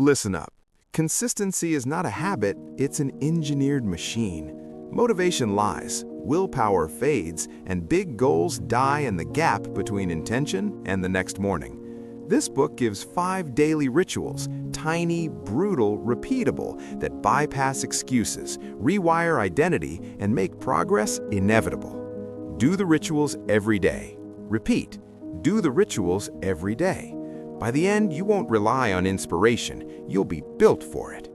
Listen up. Consistency is not a habit, it's an engineered machine. Motivation lies, willpower fades, and big goals die in the gap between intention and the next morning. This book gives 5 daily rituals, tiny, brutal, repeatable, that bypass excuses, rewire identity, and make progress inevitable. Do the rituals every day. Repeat. Do the rituals every day. By the end, you won't rely on inspiration, you'll be built for it.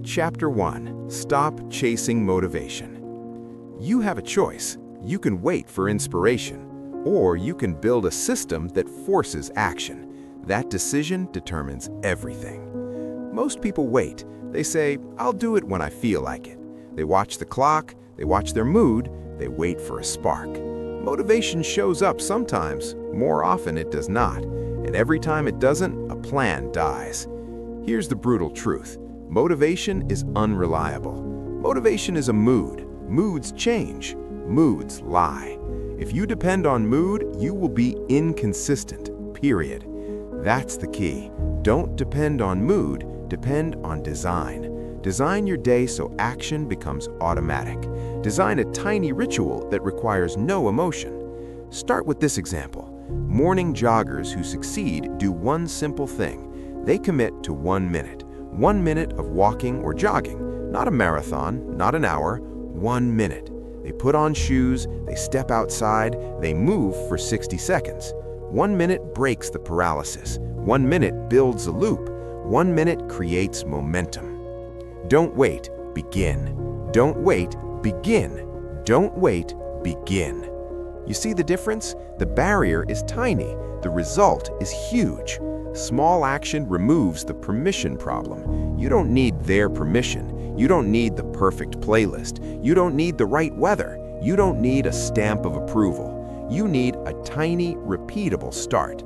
Chapter 1. Stop chasing motivation. You have a choice. You can wait for inspiration, or you can build a system that forces action. That decision determines everything. Most people wait. They say, "I'll do it when I feel like it." They watch the clock, they watch their mood, they wait for a spark. Motivation shows up sometimes, more often it does not. And every time it doesn't, a plan dies. Here's the brutal truth. Motivation is unreliable. Motivation is a mood. Moods change. Moods lie. If you depend on mood, you will be inconsistent, period. That's the key. Don't depend on mood, depend on design. Design your day so action becomes automatic. Design a tiny ritual that requires no emotion. Start with this example. Morning joggers who succeed do one simple thing. They commit to 1 minute. 1 minute of walking or jogging. Not a marathon, not an hour, 1 minute. They put on shoes, they step outside, they move for 60 seconds. 1 minute breaks the paralysis. 1 minute builds a loop. 1 minute creates momentum. Don't wait, begin. Don't wait, begin. Don't wait, begin. You see the difference? The barrier is tiny. The result is huge. Small action removes the permission problem. You don't need their permission. You don't need the perfect playlist. You don't need the right weather. You don't need a stamp of approval. You need a tiny, repeatable start.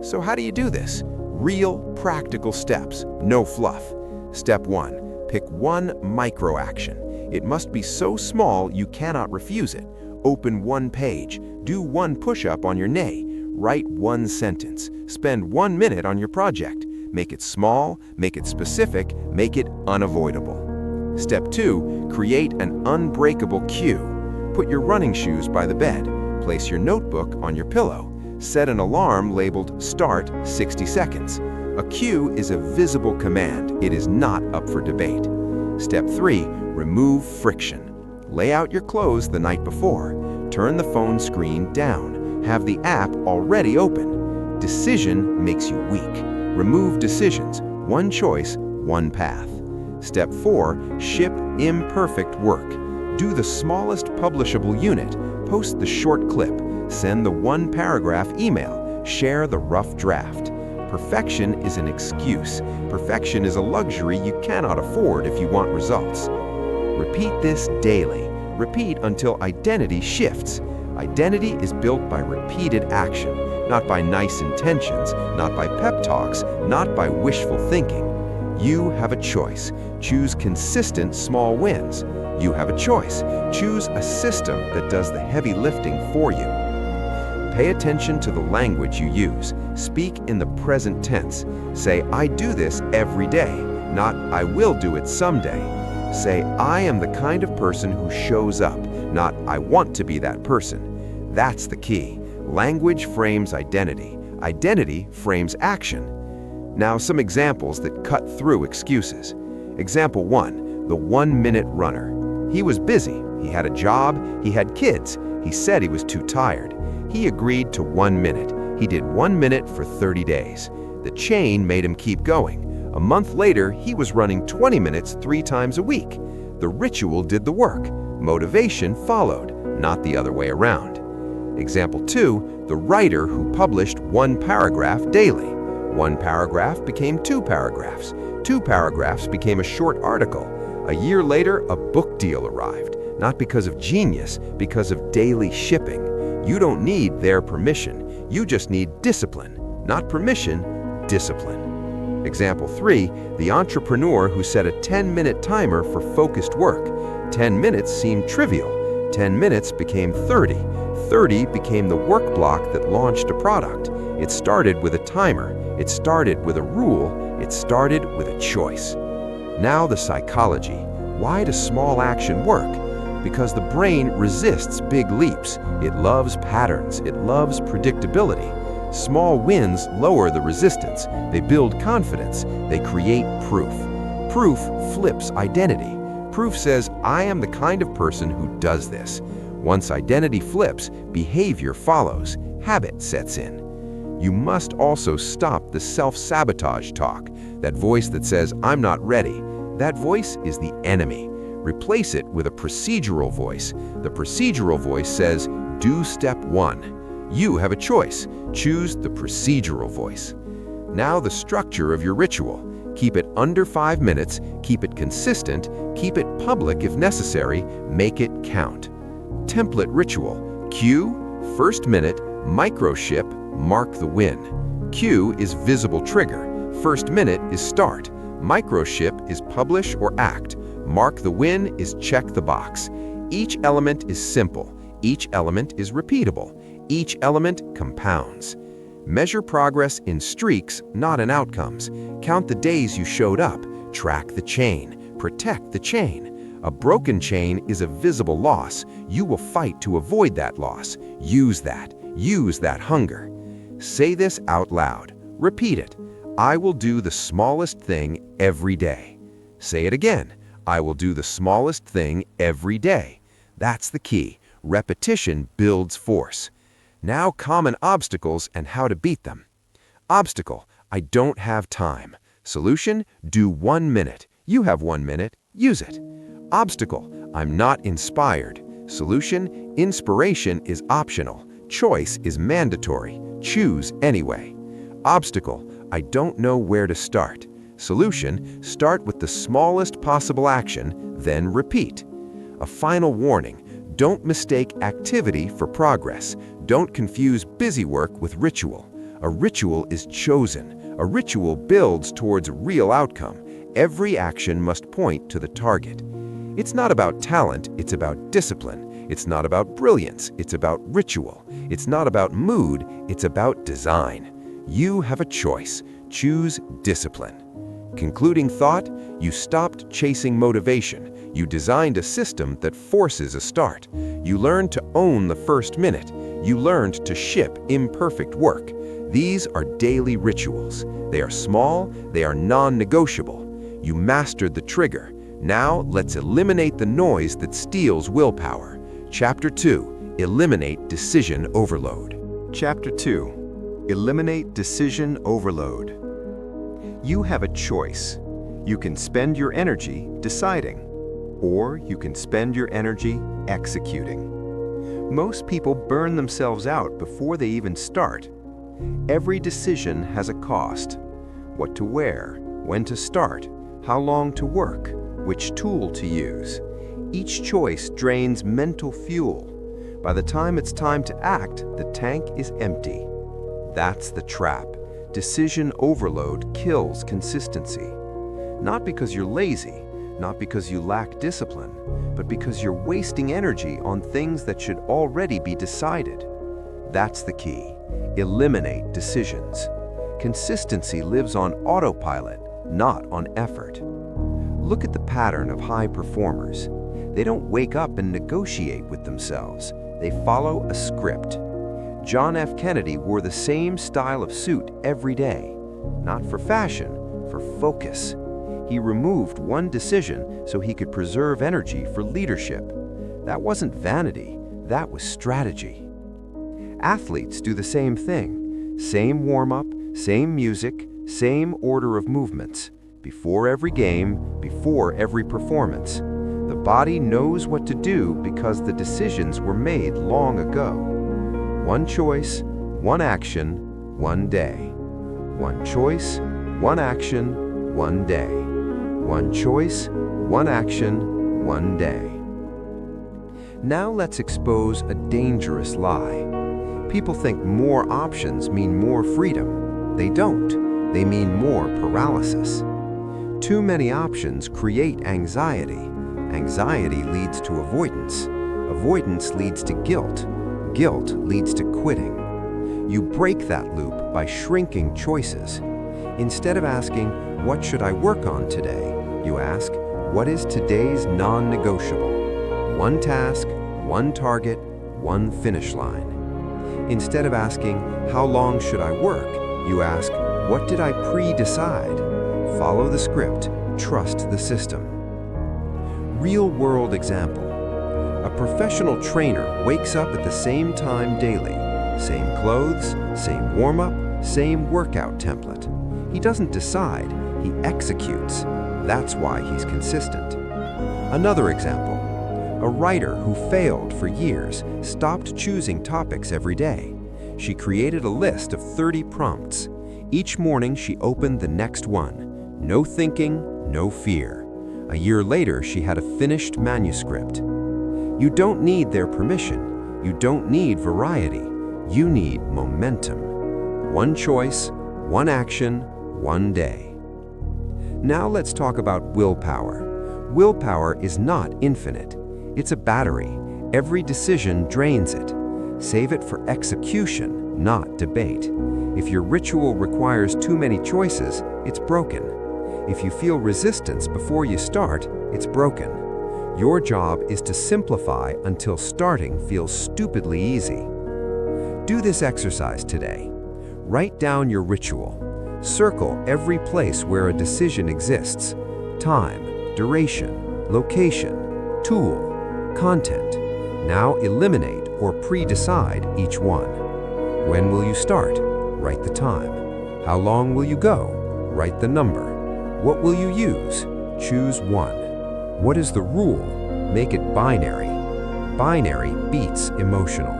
So how do you do this? Real, practical steps, no fluff. Step 1. Pick one micro action. It must be so small you cannot refuse it. Open 1 page, do 1 push-up on your knee, write 1 sentence, spend 1 minute on your project. Make it small, make it specific, make it unavoidable. Step 2, create an unbreakable cue. Put your running shoes by the bed, place your notebook on your pillow, set an alarm labeled Start 60 seconds. A cue is a visible command, it is not up for debate. Step 3, remove friction. Lay out your clothes the night before. Turn the phone screen down. Have the app already open. Decision makes you weak. Remove decisions. 1 choice, 1 path. Step 4, ship imperfect work. Do the smallest publishable unit. Post the short clip. Send the 1-paragraph email. Share the rough draft. Perfection is an excuse. Perfection is a luxury you cannot afford if you want results. Repeat this daily. Repeat until identity shifts. Identity is built by repeated action, not by nice intentions, not by pep talks, not by wishful thinking. You have a choice. Choose consistent small wins. You have a choice. Choose a system that does the heavy lifting for you. Pay attention to the language you use. Speak in the present tense. Say, "I do this every day," not "I will do it someday." Say, "I am the kind of person who shows up," not "I want to be that person." That's the key. Language frames identity. Identity frames action. Now, some examples that cut through excuses. Example 1, the 1-minute runner. He was busy. He had a job. He had kids. He said he was too tired. He agreed to 1 minute. He did 1 minute for 30 days. The chain made him keep going. A month later, he was running 20 minutes 3 times a week. The ritual did the work. Motivation followed, not the other way around. Example 2, the writer who published 1 paragraph daily. 1 paragraph became 2 paragraphs. 2 paragraphs became a short article. A year later, a book deal arrived, not because of genius, because of daily shipping. You don't need their permission. You just need discipline. Not permission, discipline. Example 3, the entrepreneur who set a 10-minute timer for focused work. 10 minutes seemed trivial. 10 minutes became 30. 30 became the work block that launched a product. It started with a timer. It started with a rule. It started with a choice. Now the psychology. Why does small action work? Because the brain resists big leaps. It loves patterns. It loves predictability. Small wins lower the resistance. They build confidence. They create proof. Proof flips identity. Proof says, I am the kind of person who does this. Once identity flips, behavior follows. Habit sets in. You must also stop the self-sabotage talk, that voice that says, I'm not ready. That voice is the enemy. Replace it with a procedural voice. The procedural voice says, do step 1. You have a choice. Choose the procedural voice. Now the structure of your ritual. Keep it under 5 minutes, keep it consistent, keep it public if necessary, make it count. Template ritual. Cue, first minute, micro-ship, mark the win. Cue is visible trigger. First minute is start. Micro-ship is publish or act. Mark the win is check the box. Each element is simple. Each element is repeatable. Each element compounds. Measure progress in streaks, not in outcomes. Count the days you showed up. Track the chain. Protect the chain. A broken chain is a visible loss. You will fight to avoid that loss. Use that. Use that hunger. Say this out loud. Repeat it. I will do the smallest thing every day. Say it again. I will do the smallest thing every day. That's the key. Repetition builds force. Now common obstacles and how to beat them. Obstacle, I don't have time. Solution, do 1 minute. You have 1 minute, use it. Obstacle, I'm not inspired. Solution, inspiration is optional. Choice is mandatory. Choose anyway. Obstacle, I don't know where to start. Solution, start with the smallest possible action, then repeat. A final warning, don't mistake activity for progress. Don't confuse busy work with ritual. A ritual is chosen. A ritual builds towards a real outcome. Every action must point to the target. It's not about talent, it's about discipline. It's not about brilliance, it's about ritual. It's not about mood, it's about design. You have a choice. Choose discipline. Concluding thought, you stopped chasing motivation. You designed a system that forces a start. You learned to own the first minute. You learned to ship imperfect work. These are daily rituals. They are small, they are non-negotiable. You mastered the trigger. Now let's eliminate the noise that steals willpower. Chapter 2, Eliminate Decision Overload. Chapter 2, Eliminate Decision Overload. You have a choice. You can spend your energy deciding, or you can spend your energy executing. Most people burn themselves out before they even start. Every decision has a cost. What to wear, when to start, how long to work, which tool to use. Each choice drains mental fuel. By the time it's time to act, the tank is empty. That's the trap. Decision overload kills consistency. Not because you're lazy, not because you lack discipline, but because you're wasting energy on things that should already be decided. That's the key. Eliminate decisions. Consistency lives on autopilot, not on effort. Look at the pattern of high performers. They don't wake up and negotiate with themselves. They follow a script. John F. Kennedy wore the same style of suit every day, not for fashion, for focus. He removed one decision so he could preserve energy for leadership. That wasn't vanity, that was strategy. Athletes do the same thing. Same warm-up, same music, same order of movements. Before every game, before every performance. The body knows what to do because the decisions were made long ago. One choice, one action, one day. One choice, one action, one day. One choice, one action, one day. Now let's expose a dangerous lie. People think more options mean more freedom. They don't. They mean more paralysis. Too many options create anxiety. Anxiety leads to avoidance. Avoidance leads to guilt. Guilt leads to quitting. You break that loop by shrinking choices. Instead of asking, "What should I work on today?" you ask, "What is today's non-negotiable?" One task, one target, one finish line. Instead of asking, "How long should I work?" you ask, "What did I pre-decide?" Follow the script, trust the system. Real-world example. A professional trainer wakes up at the same time daily. Same clothes, same warm-up, same workout template. He doesn't decide, he executes. That's why he's consistent. Another example. A writer who failed for years stopped choosing topics every day. She created a list of 30 prompts. Each morning she opened the next one. No thinking, no fear. A year later, she had a finished manuscript. You don't need their permission. You don't need variety. You need momentum. One choice, one action, one day. Now let's talk about willpower. Willpower is not infinite. It's a battery. Every decision drains it. Save it for execution, not debate. If your ritual requires too many choices, it's broken. If you feel resistance before you start, it's broken. Your job is to simplify until starting feels stupidly easy. Do this exercise today. Write down your ritual. Circle every place where a decision exists. Time, duration, location, tool, content. Now eliminate or pre-decide each one. When will you start? Write the time. How long will you go? Write the number. What will you use? Choose one. What is the rule? Make it binary. Binary beats emotional.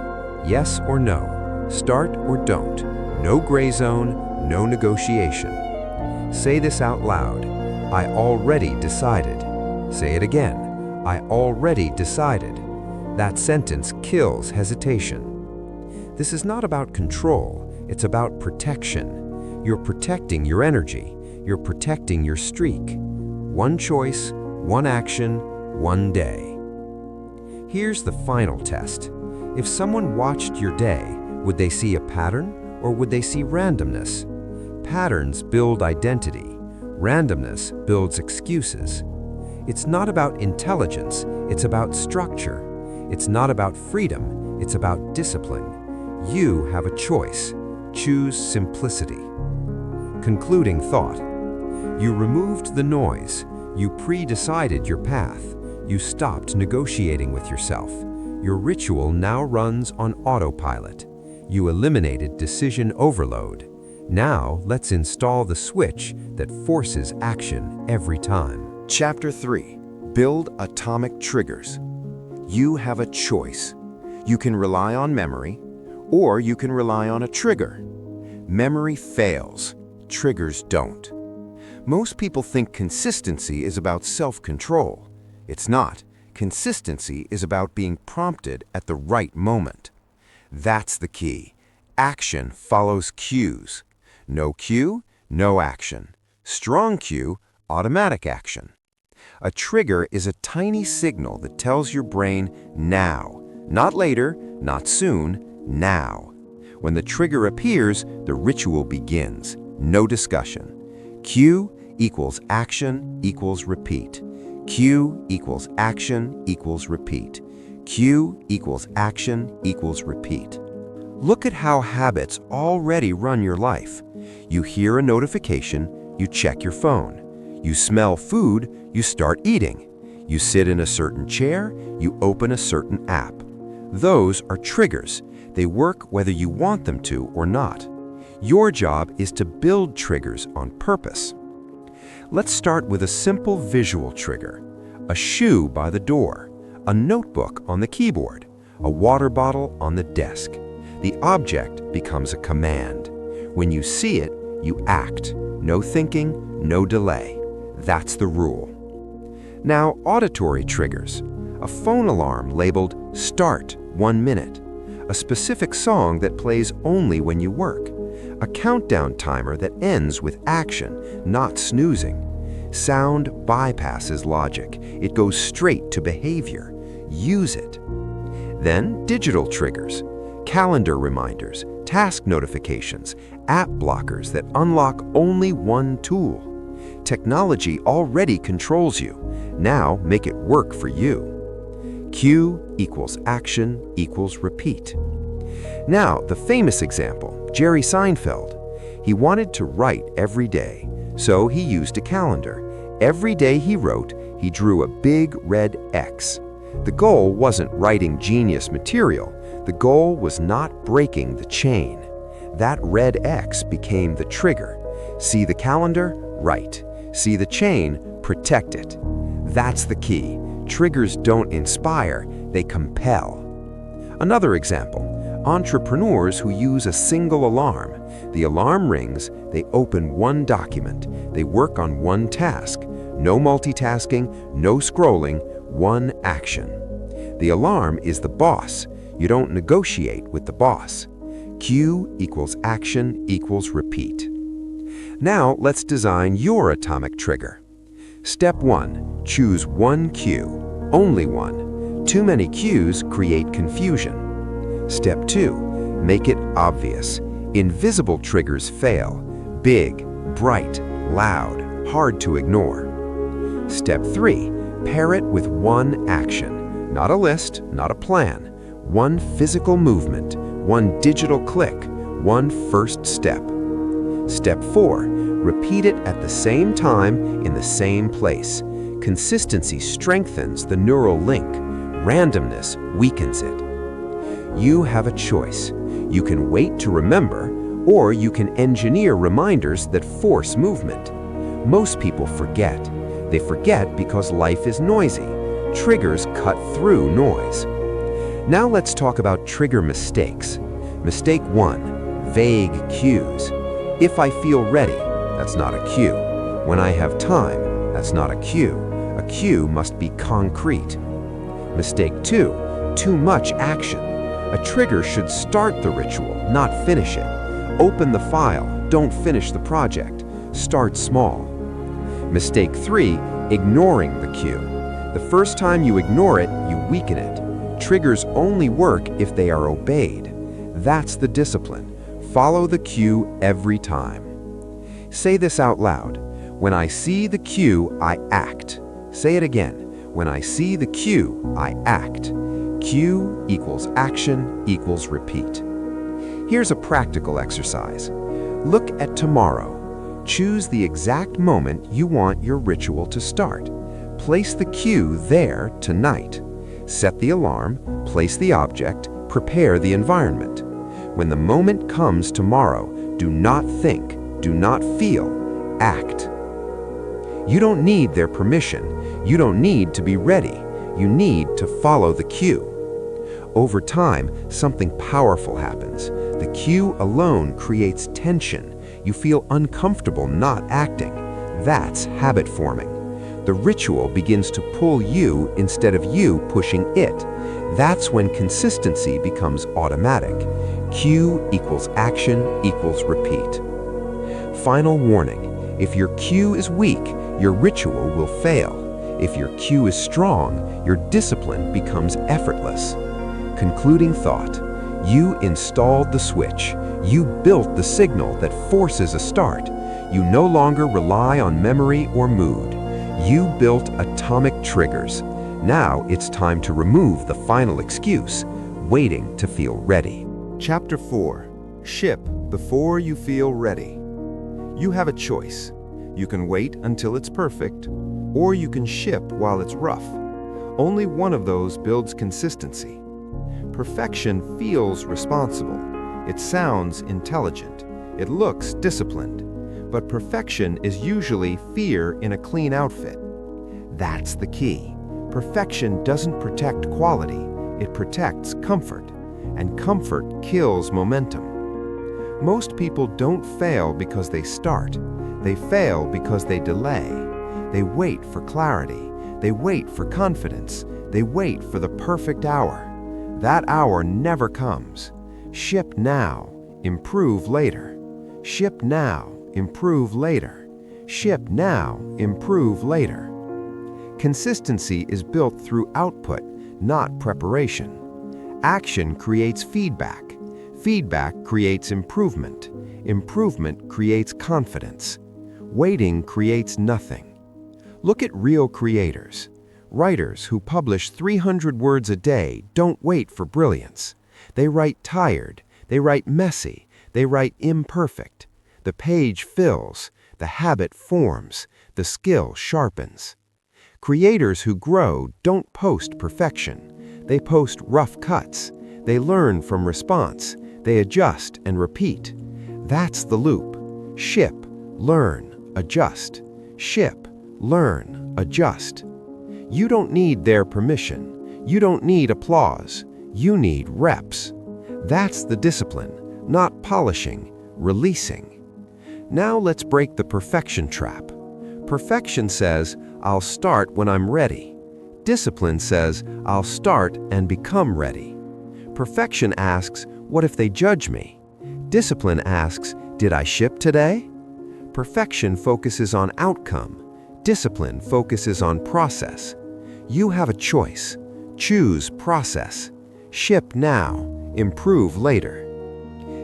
Yes or no. Start or don't. No gray zone, no negotiation. Say this out loud. I already decided. Say it again. I already decided. That sentence kills hesitation. This is not about control. It's about protection. You're protecting your energy. You're protecting your streak. One choice, one action, one day. Here's the final test. If someone watched your day, would they see a pattern or would they see randomness? Patterns build identity. Randomness builds excuses. It's not about intelligence, it's about structure. It's not about freedom, it's about discipline. You have a choice. Choose simplicity. Concluding thought. You removed the noise. You pre-decided your path. You stopped negotiating with yourself. Your ritual now runs on autopilot. You eliminated decision overload. Now let's install the switch that forces action every time. Chapter 3. Build atomic triggers. You have a choice. You can rely on memory, or you can rely on a trigger. Memory fails. Triggers don't. Most people think consistency is about self-control. It's not. Consistency is about being prompted at the right moment. That's the key. Action follows cues. No cue, no action. Strong cue, automatic action. A trigger is a tiny signal that tells your brain now. Not later, not soon, now. When the trigger appears, the ritual begins. No discussion. Cue equals action equals repeat. Cue equals action equals repeat. Cue equals action equals repeat. Look at how habits already run your life. You hear a notification, you check your phone. You smell food, you start eating. You sit in a certain chair, you open a certain app. Those are triggers. They work whether you want them to or not. Your job is to build triggers on purpose. Let's start with a simple visual trigger. A shoe by the door, a notebook on the keyboard, a water bottle on the desk. The object becomes a command. When you see it, you act. No thinking, no delay. That's the rule. Now, auditory triggers. A phone alarm labeled "Start 1 minute." A specific song that plays only when you work. A countdown timer that ends with action, not snoozing. Sound bypasses logic. It goes straight to behavior. Use it. Then, digital triggers. Calendar reminders, task notifications, app blockers that unlock only one tool. Technology already controls you. Now make it work for you. Cue equals action equals repeat. Now, the famous example, Jerry Seinfeld. He wanted to write every day, so he used a calendar. Every day he wrote, he drew a big red X. The goal wasn't writing genius material. The goal was not breaking the chain. That red X became the trigger. See the calendar? Write. See the chain? Protect it. That's the key. Triggers don't inspire, they compel. Another example, entrepreneurs who use a single alarm. The alarm rings, they open one document, they work on one task. No multitasking, no scrolling, one action. The alarm is the boss. You don't negotiate with the boss. Cue equals action equals repeat. Now let's design your atomic trigger. Step 1. Choose one cue, only one. Too many cues create confusion. Step 2. Make it obvious. Invisible triggers fail. Big, bright, loud, hard to ignore. Step 3. Pair it with one action. Not a list, not a plan. One physical movement, one digital click, one first step. Step 4. Repeat it at the same time in the same place. Consistency strengthens the neural link. Randomness weakens it. You have a choice. You can wait to remember, or you can engineer reminders that force movement. Most people forget. They forget because life is noisy. Triggers cut through noise. Now let's talk about trigger mistakes. Mistake 1. Vague cues. If I feel ready, that's not a cue. When I have time, that's not a cue. A cue must be concrete. Mistake 2. Too much action. A trigger should start the ritual, not finish it. Open the file, don't finish the project. Start small. Mistake 3. Ignoring the cue. The first time you ignore it, you weaken it. Triggers only work if they are obeyed. That's the discipline. Follow the cue every time. Say this out loud. When I see the cue, I act. Say it again. When I see the cue, I act. Cue equals action equals repeat. Here's a practical exercise. Look at tomorrow. Choose the exact moment you want your ritual to start. Place the cue there tonight. Set the alarm, place the object, prepare the environment. When the moment comes tomorrow, do not think, do not feel, act. You don't need their permission. You don't need to be ready. You need to follow the cue. Over time, something powerful happens. The cue alone creates tension. You feel uncomfortable not acting. That's habit forming. The ritual begins to pull you instead of you pushing it. That's when consistency becomes automatic. Cue equals action equals repeat. Final warning. If your cue is weak, your ritual will fail. If your cue is strong, your discipline becomes effortless. Concluding thought. You installed the switch. You built the signal that forces a start. You no longer rely on memory or mood. You built atomic triggers. Now it's time to remove the final excuse, waiting to feel ready. Chapter 4. Ship before you feel ready. You have a choice. You can wait until it's perfect, or you can ship while it's rough. Only one of those builds consistency. Perfection feels responsible. It sounds intelligent. It looks disciplined. But perfection is usually fear in a clean outfit. That's the key. Perfection doesn't protect quality. It protects comfort. And comfort kills momentum. Most people don't fail because they start. They fail because they delay. They wait for clarity. They wait for confidence. They wait for the perfect hour. That hour never comes. Ship now, improve later. Ship now, improve later. Ship now, improve later. Consistency is built through output, not preparation. Action creates feedback. Feedback creates improvement. Improvement creates confidence. Waiting creates nothing. Look at real creators. Writers who publish 300 words a day don't wait for brilliance. They write tired, they write messy, they write imperfect. The page fills, the habit forms, the skill sharpens. Creators who grow don't post perfection. They post rough cuts. They learn from response. They adjust and repeat. That's the loop. Ship, learn, adjust. Ship, learn, adjust. You don't need their permission. You don't need applause. You need reps. That's the discipline, not polishing, releasing. Now let's break the perfection trap. Perfection says, I'll start when I'm ready. Discipline says, I'll start and become ready. Perfection asks, what if they judge me? Discipline asks, did I ship today? Perfection focuses on outcome. Discipline focuses on process. You have a choice. Choose process. Ship now, improve later.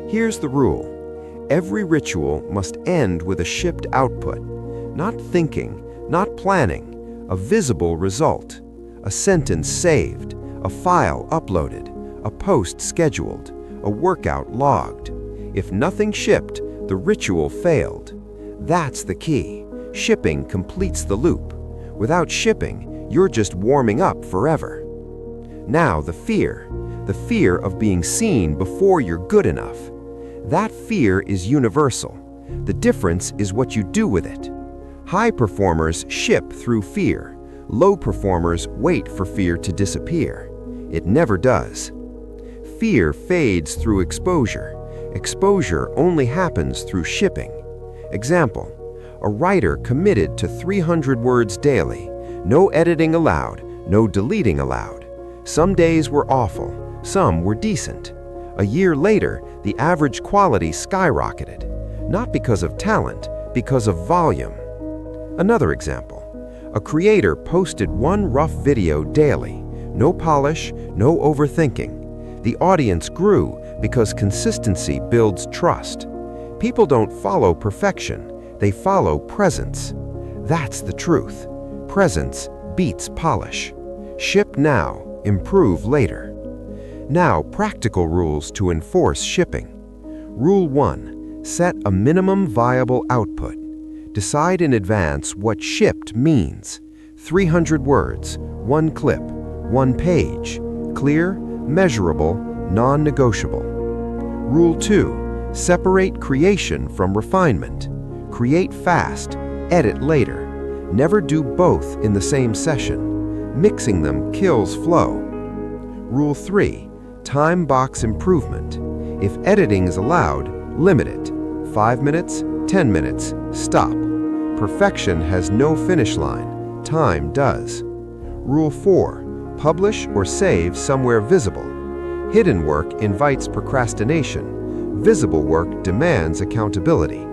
Here's the rule. Every ritual must end with a shipped output. Not thinking, not planning, a visible result. A sentence saved, a file uploaded, a post scheduled, a workout logged. If nothing shipped, the ritual failed. That's the key. Shipping completes the loop. Without shipping, you're just warming up forever. Now the fear of being seen before you're good enough. That fear is universal. The difference is what you do with it. High performers ship through fear. Low performers wait for fear to disappear. It never does. Fear fades through exposure. Exposure only happens through shipping. Example, a writer committed to 300 words daily. No editing allowed, no deleting allowed. Some days were awful, some were decent. A year later, the average quality skyrocketed. Not because of talent, because of volume. Another example, a creator posted one rough video daily. No polish, no overthinking. The audience grew because consistency builds trust. People don't follow perfection, they follow presence. That's the truth. Presence beats polish. Ship now, improve later. Now, practical rules to enforce shipping. Rule 1. Set a minimum viable output. Decide in advance what shipped means. 300 words, 1 clip, 1 page. Clear, measurable, non-negotiable. Rule 2. Separate creation from refinement. Create fast, edit later. Never do both in the same session. Mixing them kills flow. Rule 3. Time box improvement. If editing is allowed, limit it. 5 minutes, 10 minutes, stop. Perfection has no finish line. Time does. Rule 4. Publish or save somewhere visible. Hidden work invites procrastination. Visible work demands accountability.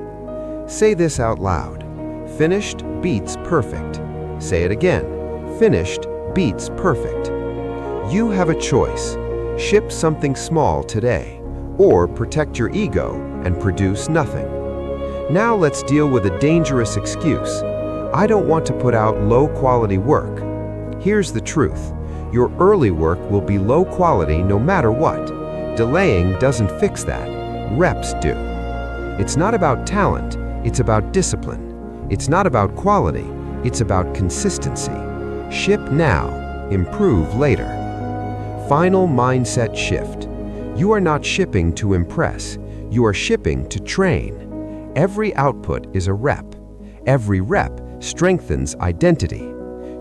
Say this out loud. Finished beats perfect. Say it again. Finished beats perfect. You have a choice. Ship something small today, or protect your ego and produce nothing. Now let's deal with a dangerous excuse. I don't want to put out low-quality work. Here's the truth. Your early work will be low quality no matter what. Delaying doesn't fix that. Reps do. It's not about talent, it's about discipline. It's not about quality, it's about consistency. Ship now, improve later. Final mindset shift. You are not shipping to impress, you are shipping to train. Every output is a rep. Every rep strengthens identity.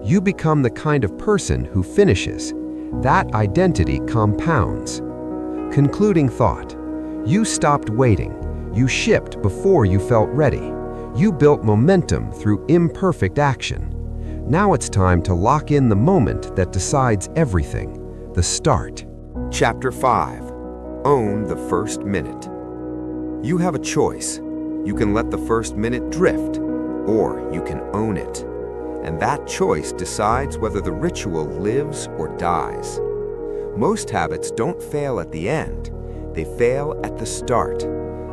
You become the kind of person who finishes. That identity compounds. Concluding thought. You stopped waiting. You shipped before you felt ready. You built momentum through imperfect action. Now it's time to lock in the moment that decides everything, the start. Chapter 5. Own the first minute. You have a choice. You can let the first minute drift, or you can own it. And that choice decides whether the ritual lives or dies. Most habits don't fail at the end. They fail at the start.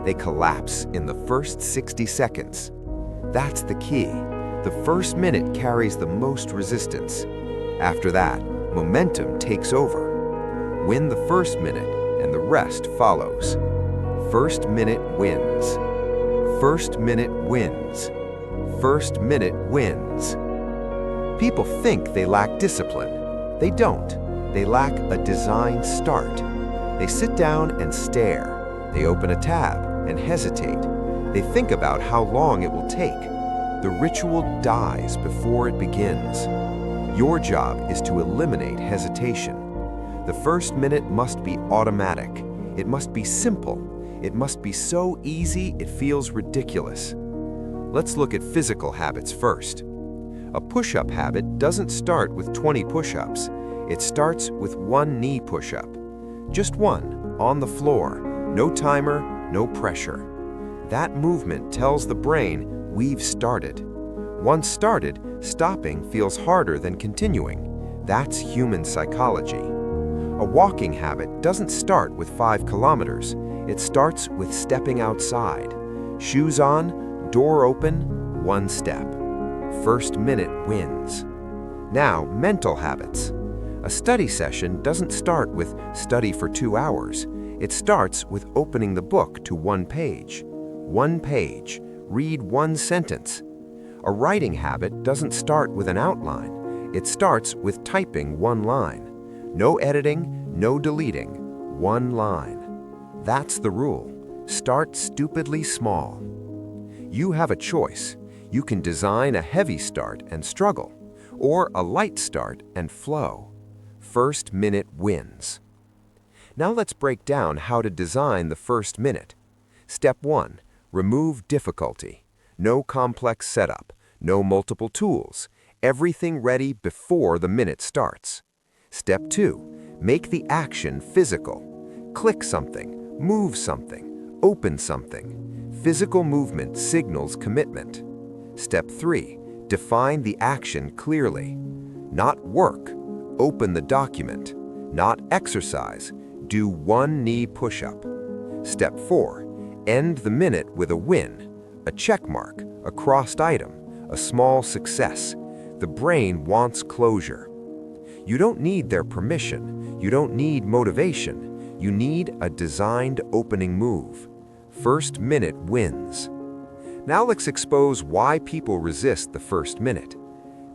They collapse in the first 60 seconds. That's the key. The first minute carries the most resistance. After that, momentum takes over. Win the first minute, and the rest follows. First minute wins. First minute wins. First minute wins. People think they lack discipline. They don't. They lack a designed start. They sit down and stare. They open a tab and hesitate. They think about how long it will take. The ritual dies before it begins. Your job is to eliminate hesitation. The first minute must be automatic. It must be simple. It must be so easy it feels ridiculous. Let's look at physical habits first. A push-up habit doesn't start with 20 push-ups. It starts with one knee push-up. Just one, on the floor, no timer, no pressure. That movement tells the brain we've started. Once started, stopping feels harder than continuing. That's human psychology. A walking habit doesn't start with 5 kilometers. It starts with stepping outside. Shoes on, door open, 1 step. First minute wins. Now, mental habits. A study session doesn't start with study for 2 hours. It starts with opening the book to 1 page. 1 page. Read 1 sentence. A writing habit doesn't start with an outline. It starts with typing 1 line. No editing, no deleting. 1 line. That's the rule. Start stupidly small. You have a choice. You can design a heavy start and struggle, or a light start and flow. First minute wins. Now let's break down how to design the first minute. Step 1. Remove difficulty. No complex setup, no multiple tools. Everything ready before the minute starts. Step 2. Make the action physical. Click something, move something, open something. Physical movement signals commitment. Step 3. Define the action clearly. Not work. Open the document. Not exercise. Do 1 knee push-up. Step 4. End the minute with a win. A check mark, a crossed item, a small success. The brain wants closure. You don't need their permission. You don't need motivation. You need a designed opening move. First minute wins. Now let's expose why people resist the first minute.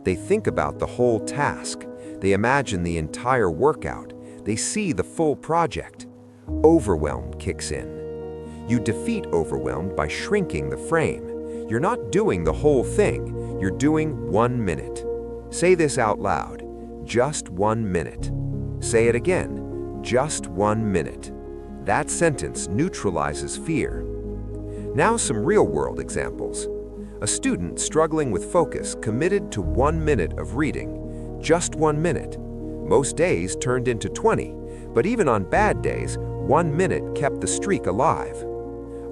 They think about the whole task. They imagine the entire workout. They see the full project. Overwhelm kicks in. You defeat overwhelm by shrinking the frame. You're not doing the whole thing. You're doing 1 minute. Say this out loud. Just 1 minute. Say it again. Just 1 minute. That sentence neutralizes fear. Now some real-world examples. A student struggling with focus committed to 1 minute of reading. Just 1 minute. Most days turned into 20, but even on bad days, 1 minute kept the streak alive.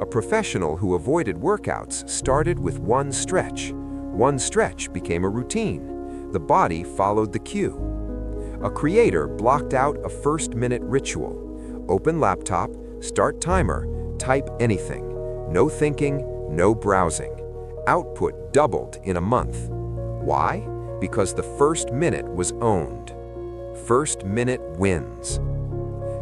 A professional who avoided workouts started with 1 stretch. 1 stretch became a routine. The body followed the cue. A creator blocked out a first-minute ritual. Open laptop, start timer, type anything. No thinking, no browsing. Output doubled in a month. Why? Because the first minute was owned. First minute wins.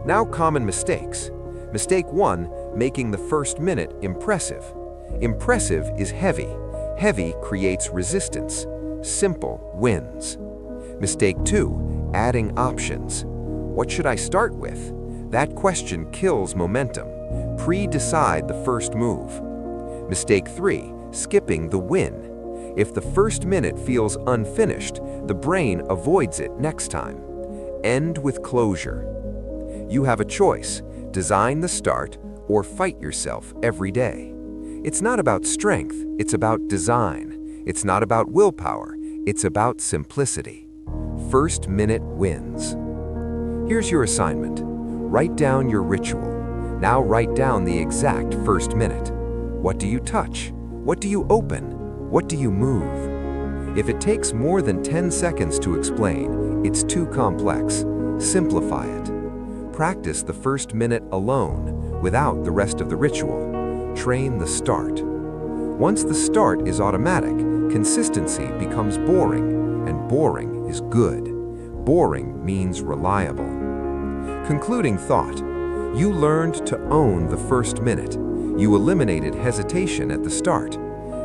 Now common mistakes. Mistake 1, making the first minute impressive. Impressive is heavy. Heavy creates resistance. Simple wins. Mistake 2, adding options. What should I start with? That question kills momentum. Pre-decide the first move. Mistake 3, skipping the win. If the first minute feels unfinished, the brain avoids it next time. End with closure. You have a choice. Design the start or fight yourself every day. It's not about strength, it's about design. It's not about willpower, it's about simplicity. First minute wins. Here's your assignment. Write down your ritual. Now write down the exact first minute. What do you touch? What do you open? What do you move? If it takes more than 10 seconds to explain, it's too complex. Simplify it. Practice the first minute alone, without the rest of the ritual. train the start. Once the start is automatic, consistency becomes boring, and boring is good. Boring means reliable. Concluding thought. You learned to own the first minute. You eliminated hesitation at the start.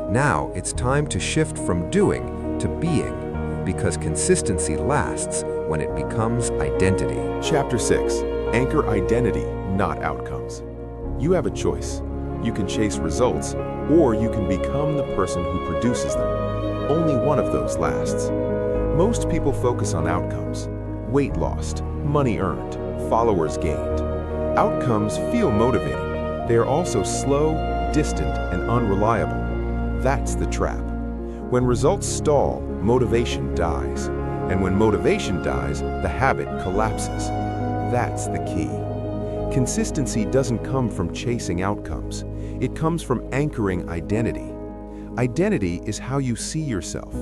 Now it's time to shift from doing to being, because consistency lasts when it becomes identity. Chapter 6. Anchor identity, not outcomes. You have a choice. You can chase results, or you can become the person who produces them. Only one of those lasts. Most people focus on outcomes. Weight lost, money earned, followers gained. Outcomes feel motivating. They are also slow, distant, and unreliable. That's the trap. When results stall, motivation dies. And when motivation dies, the habit collapses. That's the key. Consistency doesn't come from chasing outcomes. It comes from anchoring identity. Identity is how you see yourself,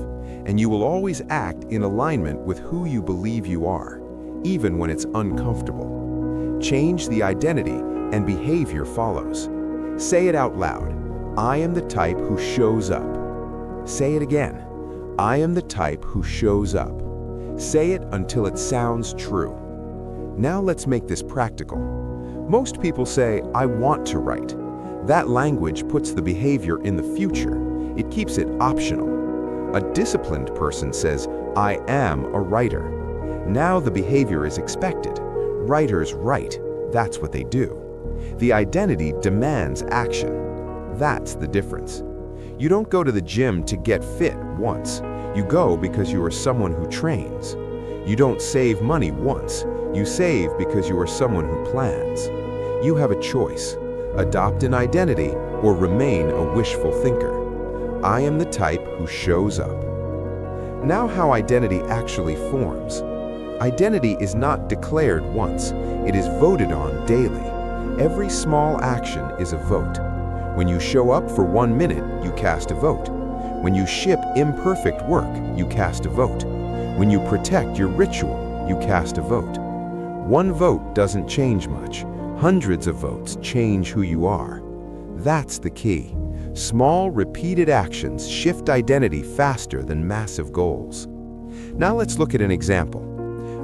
and you will always act in alignment with who you believe you are, even when it's uncomfortable. Change the identity, and behavior follows. Say it out loud. I am the type who shows up. Say it again. I am the type who shows up. Say it until it sounds true. Now let's make this practical. Most people say, I want to write. That language puts the behavior in the future. It keeps it optional. A disciplined person says, I am a writer. Now the behavior is expected. Writers write. That's what they do. The identity demands action. That's the difference. You don't go to the gym to get fit once. You go because you are someone who trains. You don't save money once. You save because you are someone who plans. You have a choice. Adopt an identity or remain a wishful thinker. I am the type who shows up. Now how identity actually forms. Identity is not declared once. It is voted on daily. Every small action is a vote. When you show up for 1 minute, you cast a vote. When you ship imperfect work, you cast a vote. When you protect your ritual, you cast a vote. One vote doesn't change much. Hundreds of votes change who you are. That's the key. Small, repeated actions shift identity faster than massive goals. Now let's look at an example.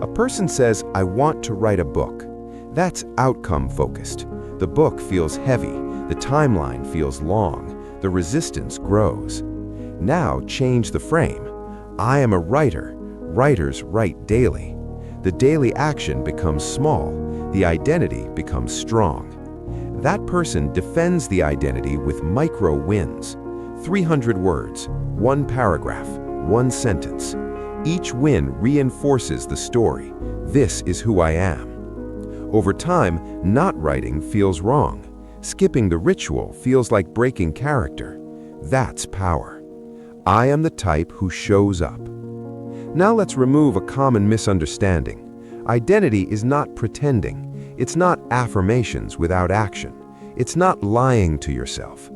A person says, I want to write a book. That's outcome-focused. The book feels heavy. The timeline feels long. The resistance grows. Now change the frame. I am a writer. Writers write daily. The daily action becomes small. The identity becomes strong. That person defends the identity with micro wins. 300 words, 1 paragraph, 1 sentence. Each win reinforces the story. This is who I am. Over time, not writing feels wrong. Skipping the ritual feels like breaking character. That's power. I am the type who shows up. Now let's remove a common misunderstanding. Identity is not pretending. It's not affirmations without action. It's not lying to yourself.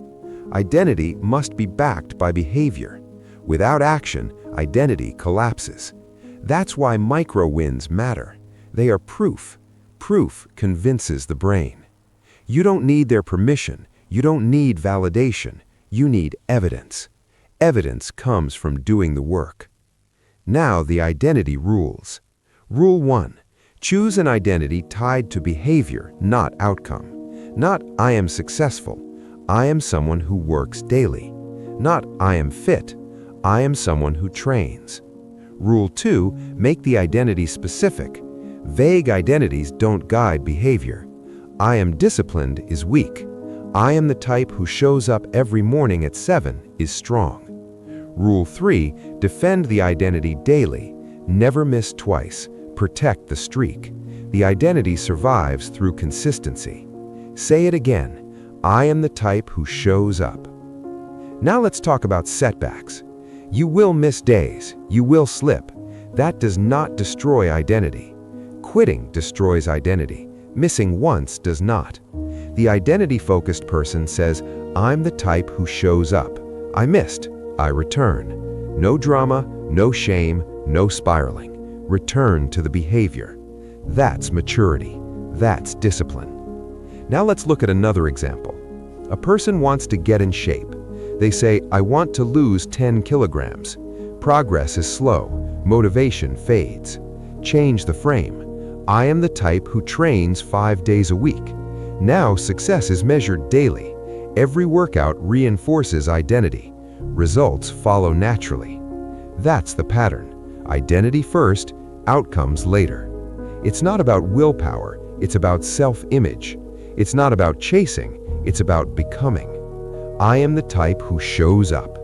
Identity must be backed by behavior. Without action, identity collapses. That's why micro wins matter. They are proof. Proof convinces the brain. You don't need their permission. You don't need validation. You need evidence. Evidence comes from doing the work. Now the identity rules. Rule 1. Choose an identity tied to behavior, not outcome. Not I am successful. I am someone who works daily. Not I am fit. I am someone who trains. Rule 2. Make the identity specific. Vague identities don't guide behavior. I am disciplined is weak. I am the type who shows up every morning at 7 is strong. Rule 3. Defend the identity daily. Never miss twice. Protect the streak. The identity survives through consistency. Say it again. I am the type who shows up. Now let's talk about setbacks. You will miss days. You will slip. That does not destroy identity. Quitting destroys identity. Missing once does not. The identity-focused person says, I'm the type who shows up. I missed. I return. No drama, no shame, no spiraling. Return to the behavior. That's maturity. That's discipline. Now let's look at another example. A person wants to get in shape. They say, I want to lose 10 kilograms. Progress is slow. Motivation fades. Change the frame. I am the type who trains 5 days a week. Now success is measured daily. Every workout reinforces identity. Results follow naturally. That's the pattern. Identity first, outcomes later. It's not about willpower, it's about self-image. It's not about chasing, it's about becoming. I am the type who shows up.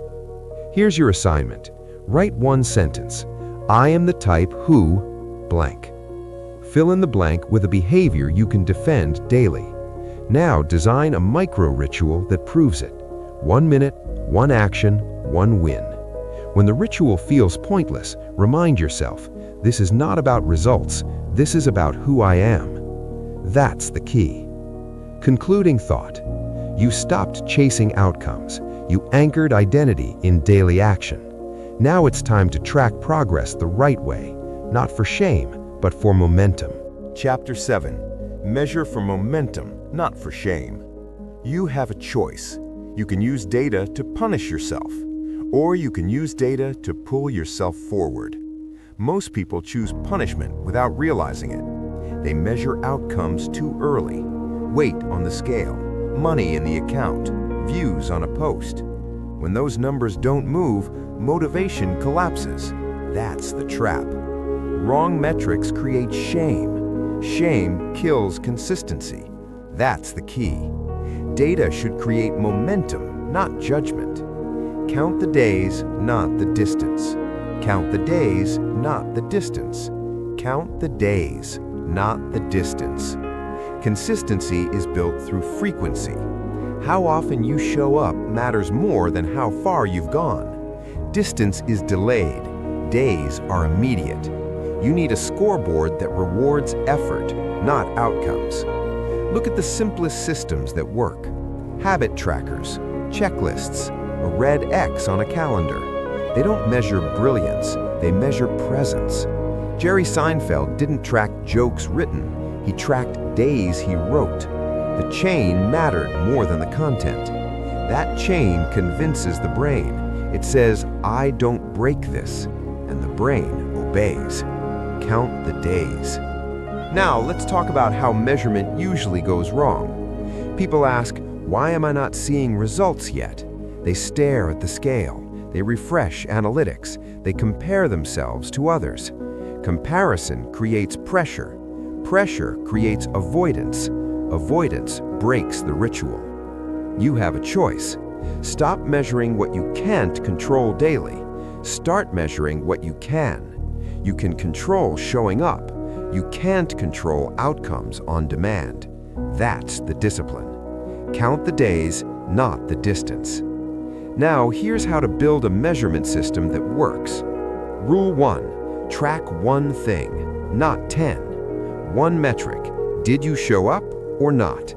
Here's your assignment. Write one sentence. I am the type who blank. Fill in the blank with a behavior you can defend daily. Now design a micro-ritual that proves it. 1 minute, 1 action, 1 win. When the ritual feels pointless, remind yourself, this is not about results, this is about who I am. That's the key. Concluding thought. You stopped chasing outcomes. You anchored identity in daily action. Now it's time to track progress the right way, not for shame, but for momentum. Chapter 7. Measure for momentum, not for shame. You have a choice. You can use data to punish yourself, or you can use data to pull yourself forward. Most people choose punishment without realizing it. They measure outcomes too early. Weight on the scale, money in the account, views on a post. When those numbers don't move, motivation collapses. That's the trap. Wrong metrics create shame. Shame kills consistency. That's the key. Data should create momentum, not judgment. Count the days, not the distance. Count the days, not the distance. Count the days, not the distance. Consistency is built through frequency. How often you show up matters more than how far you've gone. Distance is delayed. Days are immediate. You need a scoreboard that rewards effort, not outcomes. Look at the simplest systems that work. Habit trackers, checklists, a red X on a calendar. They don't measure brilliance, they measure presence. Jerry Seinfeld didn't track jokes written, he tracked days he wrote. The chain mattered more than the content. That chain convinces the brain. It says, I don't break this, and the brain obeys. Count the days. Now, let's talk about how measurement usually goes wrong. People ask, why am I not seeing results yet? They stare at the scale. They refresh analytics. They compare themselves to others. Comparison creates pressure. Pressure creates avoidance. Avoidance breaks the ritual. You have a choice. Stop measuring what you can't control daily. Start measuring what you can. You can control showing up. You can't control outcomes on demand. That's the discipline. Count the days, not the distance. Now, here's how to build a measurement system that works. Rule 1. Track one thing, not 10. One metric. Did you show up or not?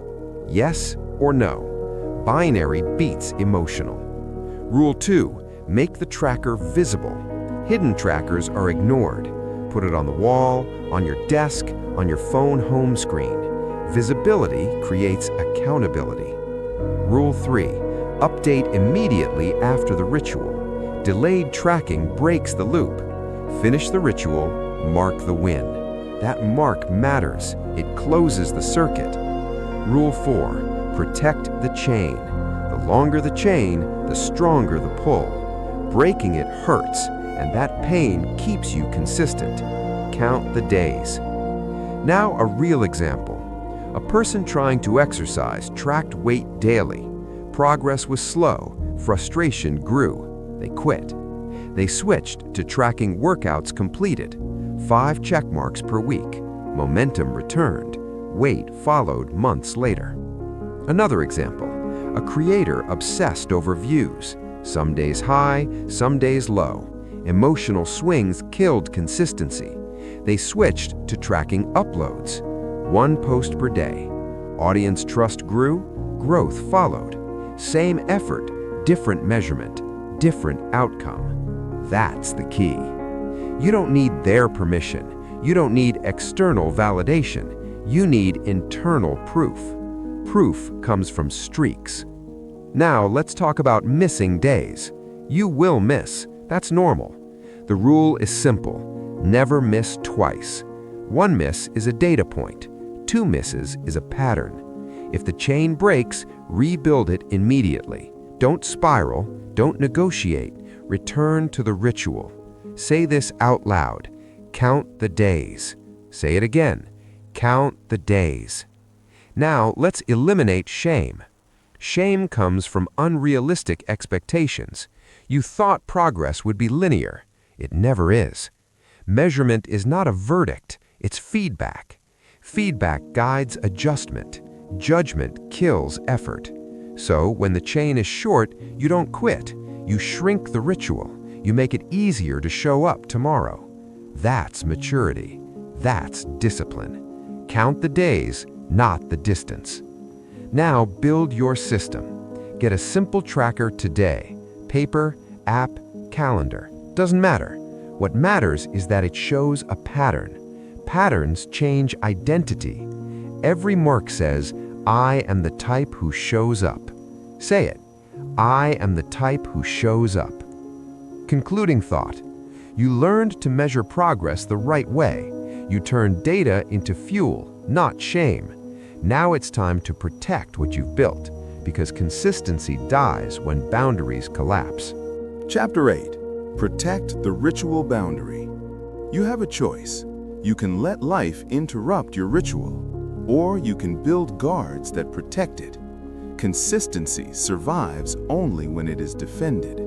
Yes or no. Binary beats emotional. Rule 2. Make the tracker visible. Hidden trackers are ignored. Put it on the wall, on your desk, on your phone home screen. Visibility creates accountability. Rule 3. Update immediately after the ritual. Delayed tracking breaks the loop. Finish the ritual, mark the win. That mark matters. It closes the circuit. Rule 4. Protect the chain. The longer the chain, the stronger the pull. Breaking it hurts, and that pain keeps you consistent. Count the days. Now, a real example. A person trying to exercise tracked weight daily. Progress was slow, frustration grew. They quit. They switched to tracking workouts completed. 5 check marks per week. Momentum returned. Weight followed months later. Another example. A creator obsessed over views. Some days high, some days low. Emotional swings killed consistency. They switched to tracking uploads. 1 post per day. Audience trust grew, growth followed. Same effort, different measurement, different outcome. That's the key. You don't need their permission. You don't need external validation. You need internal proof. Proof comes from streaks, Now, let's talk about missing days. You will miss. That's normal. The rule is simple. Never miss twice. One miss is a data point. Two misses is a pattern. If the chain breaks, rebuild it immediately. Don't spiral. Don't negotiate. Return to the ritual. Say this out loud. Count the days. Say it again. Count the days. Now, let's eliminate shame. Shame comes from unrealistic expectations. You thought progress would be linear. It never is. Measurement is not a verdict, it's feedback. Feedback guides adjustment. Judgment kills effort. So, when the chain is short, you don't quit. You shrink the ritual. You make it easier to show up tomorrow. That's maturity. That's discipline. Count the days, not the distance. Now build your system. Get a simple tracker today. Paper, app, calendar. Doesn't matter. What matters is that it shows a pattern. Patterns change identity. Every mark says, I am the type who shows up. Say it. I am the type who shows up. Concluding thought. You learned to measure progress the right way. You turned data into fuel, not shame. Now it's time to protect what you've built, because consistency dies when boundaries collapse. Chapter 8. Protect the ritual boundary. You have a choice. You can let life interrupt your ritual, or you can build guards that protect it. Consistency survives only when it is defended.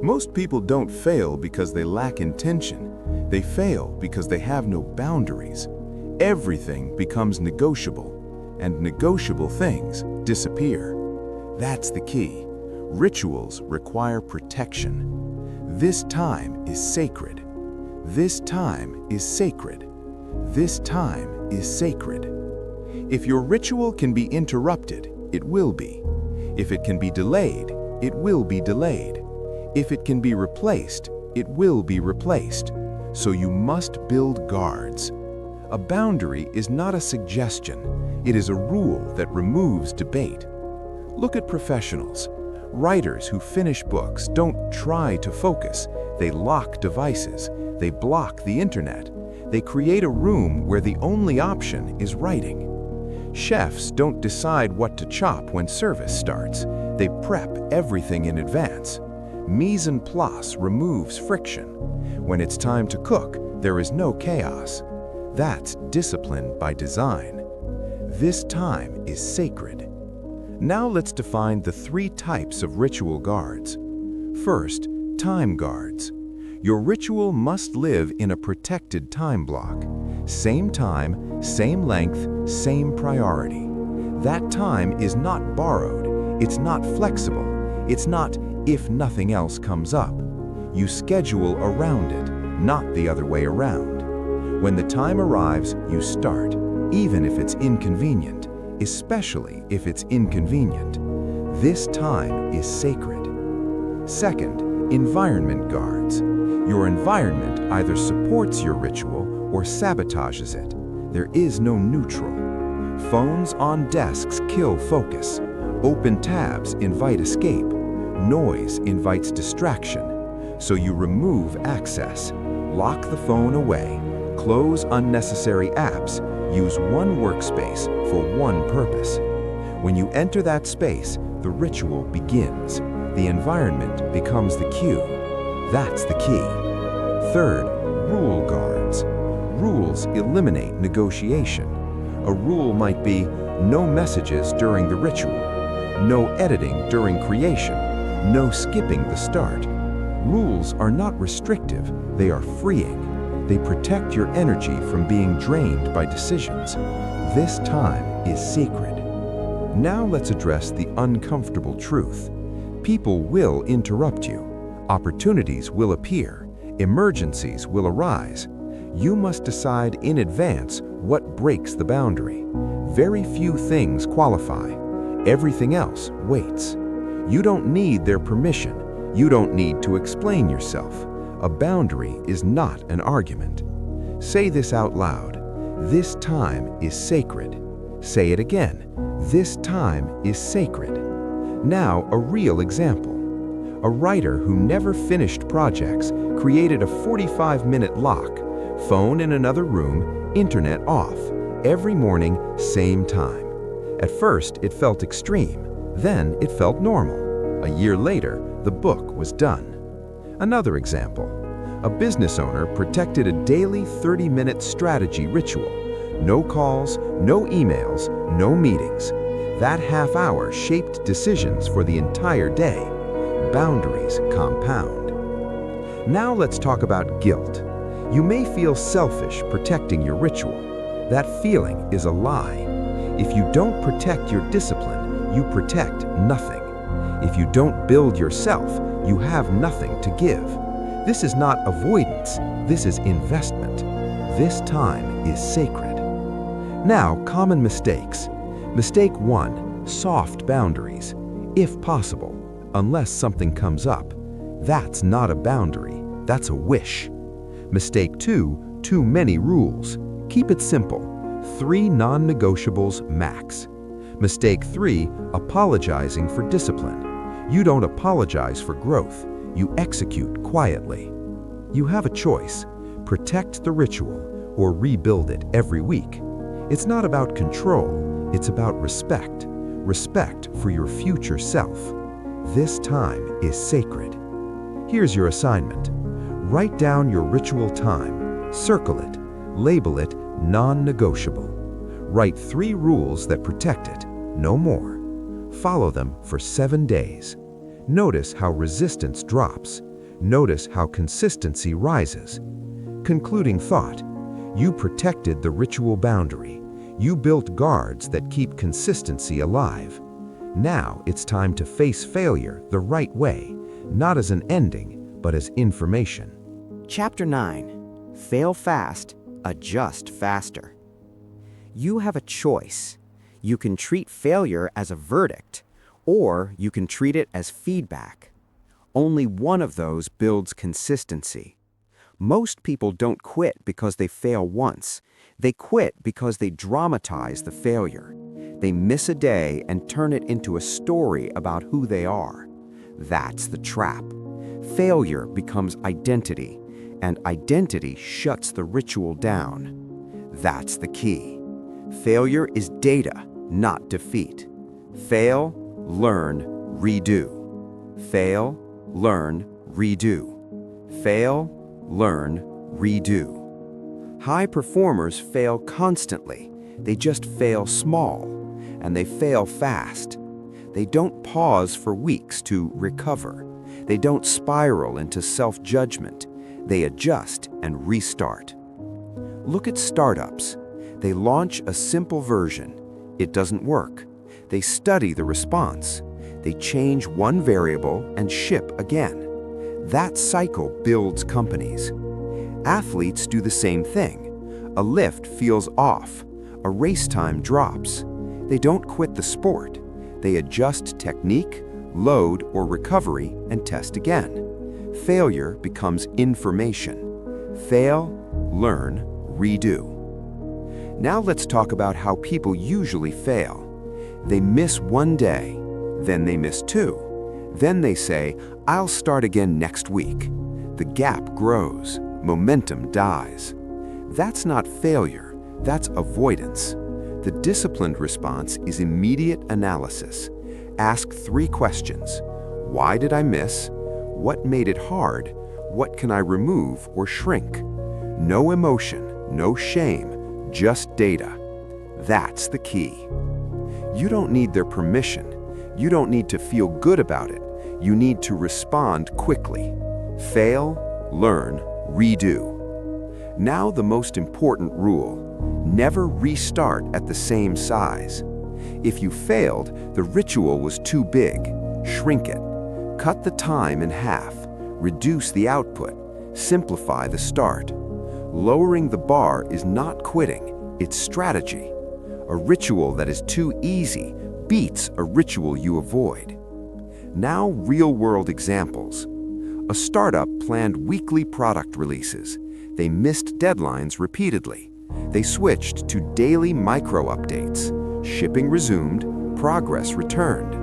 Most people don't fail because they lack intention. They fail because they have no boundaries. Everything becomes negotiable, and negotiable things disappear. That's the key. Rituals require protection. This time is sacred. This time is sacred. This time is sacred. If your ritual can be interrupted, it will be. If it can be delayed, it will be delayed. If it can be replaced, it will be replaced. So you must build guards. A boundary is not a suggestion. It is a rule that removes debate. Look at professionals. Writers who finish books don't try to focus. They lock devices. They block the internet. They create a room where the only option is writing. Chefs don't decide what to chop when service starts. They prep everything in advance. Mise en place removes friction. When it's time to cook, there is no chaos. That's discipline by design. This time is sacred. Now let's define the 3 types of ritual guards. First, time guards. Your ritual must live in a protected time block. Same time, same length, same priority. That time is not borrowed. It's not flexible. It's not if nothing else comes up. You schedule around it, not the other way around. When the time arrives, you start, even if it's inconvenient, especially if it's inconvenient. This time is sacred. Second, environment guards. Your environment either supports your ritual or sabotages it. There is no neutral. Phones on desks kill focus. Open tabs invite escape. Noise invites distraction. So you remove access. Lock the phone away. Close unnecessary apps. Use one workspace for one purpose. When you enter that space, the ritual begins. The environment becomes the cue. That's the key. Third, rule guards. Rules eliminate negotiation. A rule might be no messages during the ritual, no editing during creation, no skipping the start. Rules are not restrictive, they are freeing. They protect your energy from being drained by decisions. This time is sacred. Now let's address the uncomfortable truth. People will interrupt you. Opportunities will appear. Emergencies will arise. You must decide in advance what breaks the boundary. Very few things qualify. Everything else waits. You don't need their permission. You don't need to explain yourself. A boundary is not an argument. Say this out loud. This time is sacred. Say it again. This time is sacred. Now, a real example. A writer who never finished projects created a 45-minute lock, phone in another room, internet off, every morning, same time. At first, it felt extreme. Then it felt normal. A year later, the book was done. Another example. A business owner protected a daily 30-minute strategy ritual. No calls, no emails, no meetings. That half hour shaped decisions for the entire day. Boundaries compound. Now let's talk about guilt. You may feel selfish protecting your ritual. That feeling is a lie. If you don't protect your discipline, you protect nothing. If you don't build yourself, you have nothing to give. This is not avoidance, this is investment. This time is sacred. Now, common mistakes. Mistake 1, soft boundaries. If possible, unless something comes up. That's not a boundary, that's a wish. Mistake 2, too many rules. Keep it simple. 3 non-negotiables max. Mistake 3, apologizing for discipline. You don't apologize for growth, you execute quietly. You have a choice. Protect the ritual or rebuild it every week. It's not about control, it's about respect. Respect for your future self. This time is sacred. Here's your assignment. Write down your ritual time, circle it, label it non-negotiable. Write 3 rules that protect it, no more. Follow them for 7 days. Notice how resistance drops. Notice how consistency rises. Concluding thought, you protected the ritual boundary. You built guards that keep consistency alive. Now it's time to face failure the right way, not as an ending, but as information. Chapter 9. Fail fast, adjust faster. You have a choice. You can treat failure as a verdict, or you can treat it as feedback. Only one of those builds consistency. Most people don't quit because they fail once. They quit because they dramatize the failure. They miss a day and turn it into a story about who they are. That's the trap. Failure becomes identity, and identity shuts the ritual down. That's the key. Failure is data, not defeat. Fail, learn, redo. Fail, learn, redo. Fail, learn, redo. High performers fail constantly. They just fail small, and they fail fast. They don't pause for weeks to recover. They don't spiral into self-judgment. They adjust and restart. Look at startups. They launch a simple version. It doesn't work. They study the response. They change one variable and ship again. That cycle builds companies. Athletes do the same thing. A lift feels off. A race time drops. They don't quit the sport. They adjust technique, load, or recovery and test again. Failure becomes information. Fail, learn, redo. Now let's talk about how people usually fail. They miss one day, then they miss 2. Then they say, I'll start again next week. The gap grows, momentum dies. That's not failure, that's avoidance. The disciplined response is immediate analysis. Ask 3 questions. Why did I miss? What made it hard? What can I remove or shrink? No emotion, no shame, just data. That's the key. You don't need their permission. You don't need to feel good about it. You need to respond quickly. Fail, learn, redo. Now the most important rule. Never restart at the same size. If you failed, the ritual was too big. Shrink it. Cut the time in half. Reduce the output. Simplify the start. Lowering the bar is not quitting, it's strategy. A ritual that is too easy beats a ritual you avoid. Now, real-world examples. A startup planned weekly product releases. They missed deadlines repeatedly. They switched to daily micro-updates. Shipping resumed, progress returned.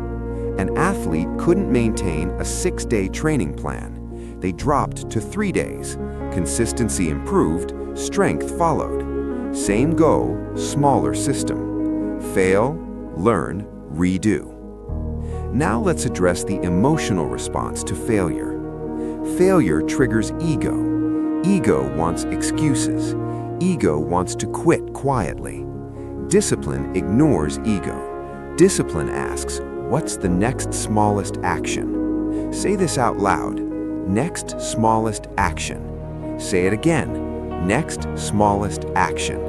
An athlete couldn't maintain a 6-day training plan. They dropped to 3 days. Consistency improved, strength followed. Same goal, smaller system. Fail, learn, redo. Now let's address the emotional response to failure. Failure triggers ego. Ego wants excuses. Ego wants to quit quietly. Discipline ignores ego. Discipline asks, what's the next smallest action? Say this out loud. Next smallest action. Say it again. Next smallest action.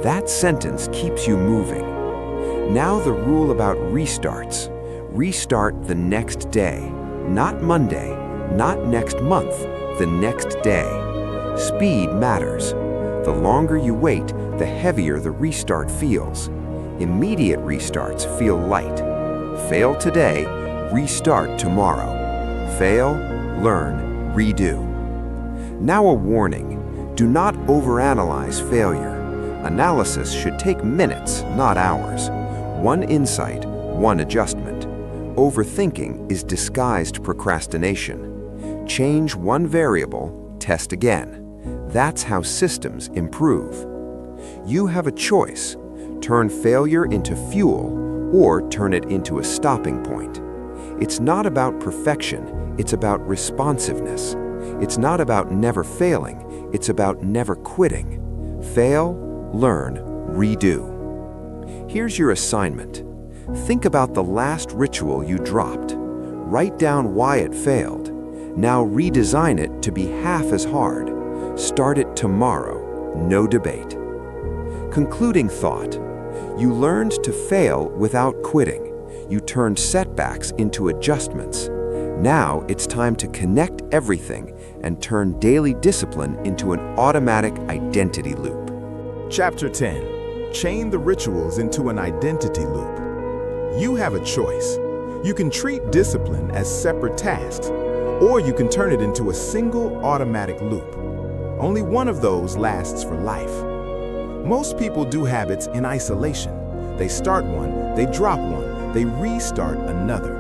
That sentence keeps you moving. Now the rule about restarts. Restart the next day. Not Monday, not next month, the next day. Speed matters. The longer you wait, the heavier the restart feels. Immediate restarts feel light. Fail today, restart tomorrow. Fail, learn, redo. Now a warning. Do not overanalyze failure. Analysis should take minutes, not hours. One insight, one adjustment. Overthinking is disguised procrastination. Change one variable, test again. That's how systems improve. You have a choice. Turn failure into fuel or turn it into a stopping point. It's not about perfection, it's about responsiveness. It's not about never failing, it's about never quitting. Fail, learn, redo. Here's your assignment. Think about the last ritual you dropped. Write down why it failed. Now redesign it to be half as hard. Start it tomorrow, no debate. Concluding thought. You learned to fail without quitting. You turned setbacks into adjustments. Now it's time to connect everything and turn daily discipline into an automatic identity loop. Chapter 10. Chain the rituals into an identity loop. You have a choice. You can treat discipline as separate tasks, or you can turn it into a single automatic loop. Only one of those lasts for life. Most people do habits in isolation. They start one, they drop one, they restart another.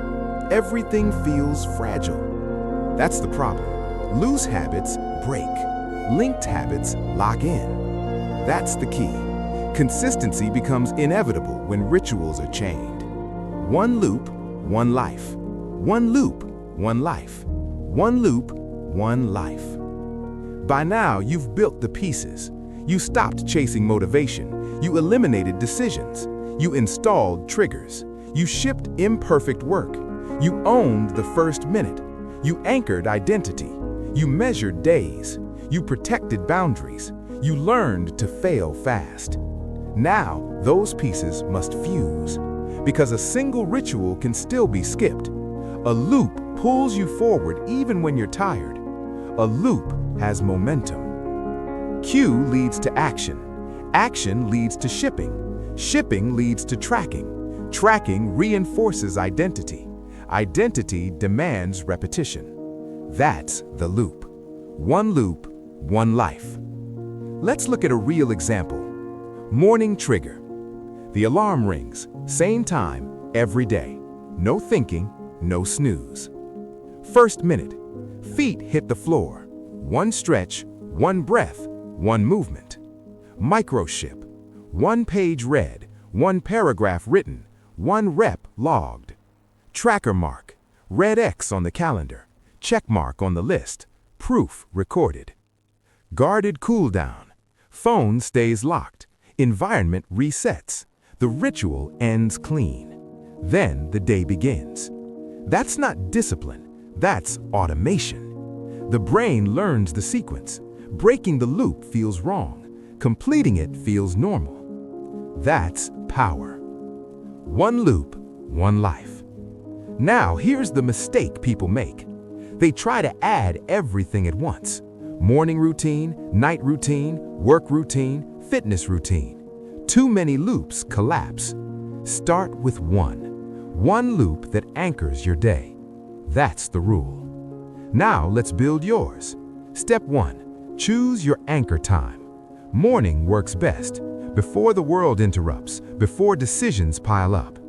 Everything feels fragile. That's the problem. Loose habits break. Linked habits lock in. That's the key. Consistency becomes inevitable when rituals are chained. One loop, one life. One loop, one life. One loop, one life. By now, you've built the pieces. You stopped chasing motivation. You eliminated decisions. You installed triggers. You shipped imperfect work. You owned the first minute. You anchored identity. You measured days. You protected boundaries. You learned to fail fast. Now, those pieces must fuse. Because a single ritual can still be skipped. A loop pulls you forward even when you're tired. A loop has momentum. Cue leads to action. Action leads to shipping. Shipping leads to tracking. Tracking reinforces identity. Identity demands repetition. That's the loop. One loop, one life. Let's look at a real example. Morning trigger. The alarm rings, same time, every day. No thinking, no snooze. First minute. Feet hit the floor. One stretch, one breath, one movement. Microship. One page read, one paragraph written, one rep logged. Tracker mark. Red X on the calendar. Check mark on the list. Proof recorded. Guarded cool down. Phone stays locked. Environment resets. The ritual ends clean. Then the day begins. That's not discipline, that's automation. The brain learns the sequence. Breaking the loop feels wrong. Completing it feels normal. That's power. One loop, one life. Now here's the mistake people make. They try to add everything at once. Morning routine, night routine, work routine, fitness routine. Too many loops collapse. Start with one loop that anchors your day. That's the rule. Now let's build yours. Step 1, choose your anchor time. Morning works best, before the world interrupts, before decisions pile up.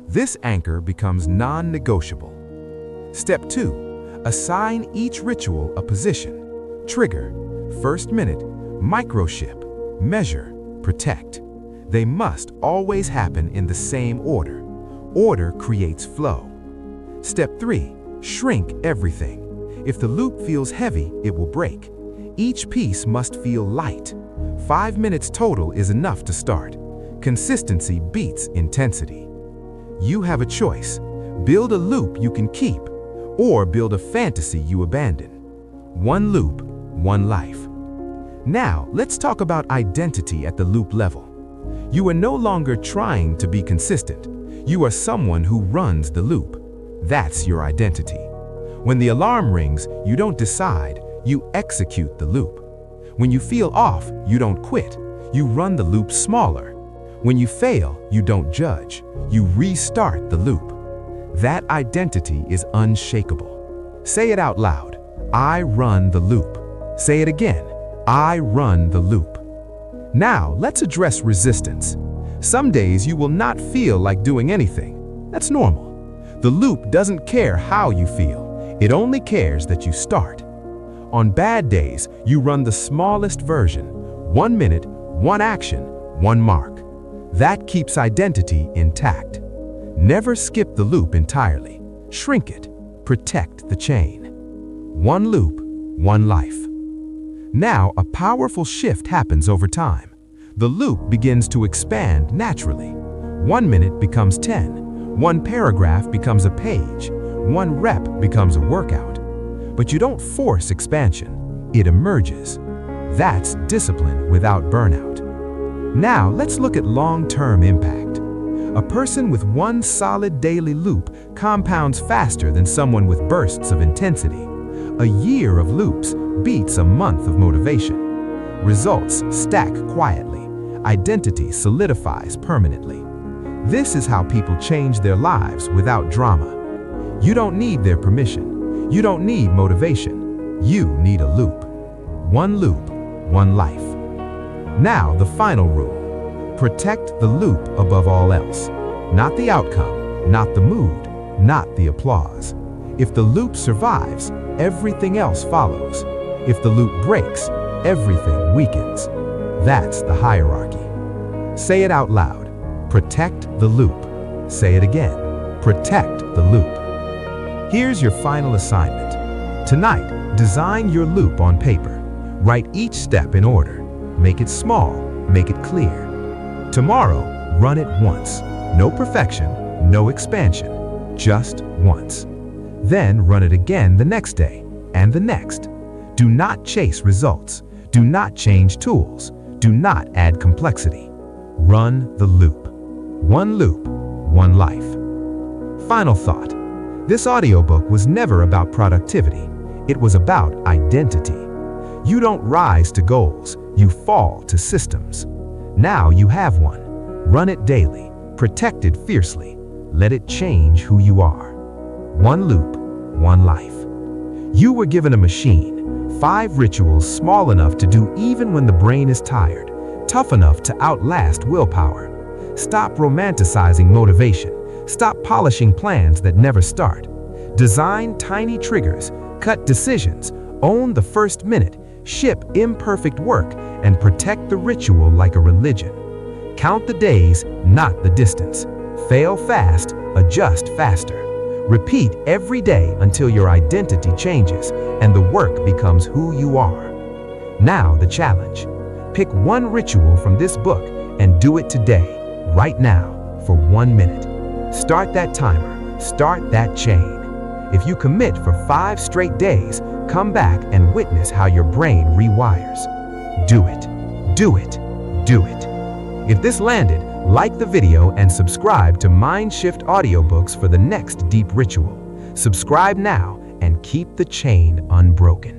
This anchor becomes non-negotiable. Step 2. Assign each ritual a position. Trigger, first minute, microship, measure, protect. They must always happen in the same order. Order creates flow. Step 3. Shrink everything. If the loop feels heavy, it will break. Each piece must feel light. 5 minutes total is enough to start. Consistency beats intensity. You have a choice. Build a loop you can keep, or build a fantasy you abandon. One loop, one life. Now, let's talk about identity at the loop level. You are no longer trying to be consistent. You are someone who runs the loop. That's your identity. When the alarm rings, you don't decide, you execute the loop. When you feel off, you don't quit. You run the loop smaller. When you fail, you don't judge. You restart the loop. That identity is unshakable. Say it out loud. I run the loop. Say it again. I run the loop. Now, let's address resistance. Some days you will not feel like doing anything. That's normal. The loop doesn't care how you feel. It only cares that you start. On bad days, you run the smallest version. 1 minute, 1 action, 1 mark. That keeps identity intact. Never skip the loop entirely. Shrink it. Protect the chain. 1 loop, 1 life. Now, a powerful shift happens over time. The loop begins to expand naturally. 1 minute becomes 10. 1 paragraph becomes a page. 1 rep becomes a workout. But you don't force expansion. It emerges. That's discipline without burnout. Now, let's look at long-term impact. A person with 1 solid daily loop compounds faster than someone with bursts of intensity. A year of loops beats a month of motivation. Results stack quietly. Identity solidifies permanently. This is how people change their lives without drama. You don't need their permission. You don't need motivation. You need a loop. 1 loop, 1 life. Now, the final rule. Protect the loop above all else. Not the outcome, not the mood, not the applause. If the loop survives, everything else follows. If the loop breaks, everything weakens. That's the hierarchy. Say it out loud. Protect the loop. Say it again. Protect the loop. Here's your final assignment. Tonight, design your loop on paper. Write each step in order. Make it small. Make it clear. Tomorrow, run it once. No perfection, no expansion. Just once. Then run it again the next day and the next. Do not chase results. Do not change tools. Do not add complexity. Run the loop. 1 loop, 1 life. Final thought. This audiobook was never about productivity. It was about identity. You don't rise to goals. You fall to systems. Now you have one. Run it daily. Protect it fiercely. Let it change who you are. 1 loop, 1 life. You were given a machine. 5 rituals small enough to do even when the brain is tired. Tough enough to outlast willpower. Stop romanticizing motivation. Stop polishing plans that never start. Design tiny triggers. Cut decisions. Own the first minute. Ship imperfect work. And protect the ritual like a religion. Count the days, not the distance. Fail fast. Adjust faster. Repeat every day until your identity changes and the work becomes who you are. Now the challenge. Pick 1 ritual from this book and do it today, right now, for 1 minute. Start that timer. Start that chain. If you commit for 5 straight days, come back and witness how your brain rewires. Do it. Do it. Do it. If this landed, like the video and subscribe to Mindshift Audiobooks for the next deep ritual. Subscribe now and keep the chain unbroken.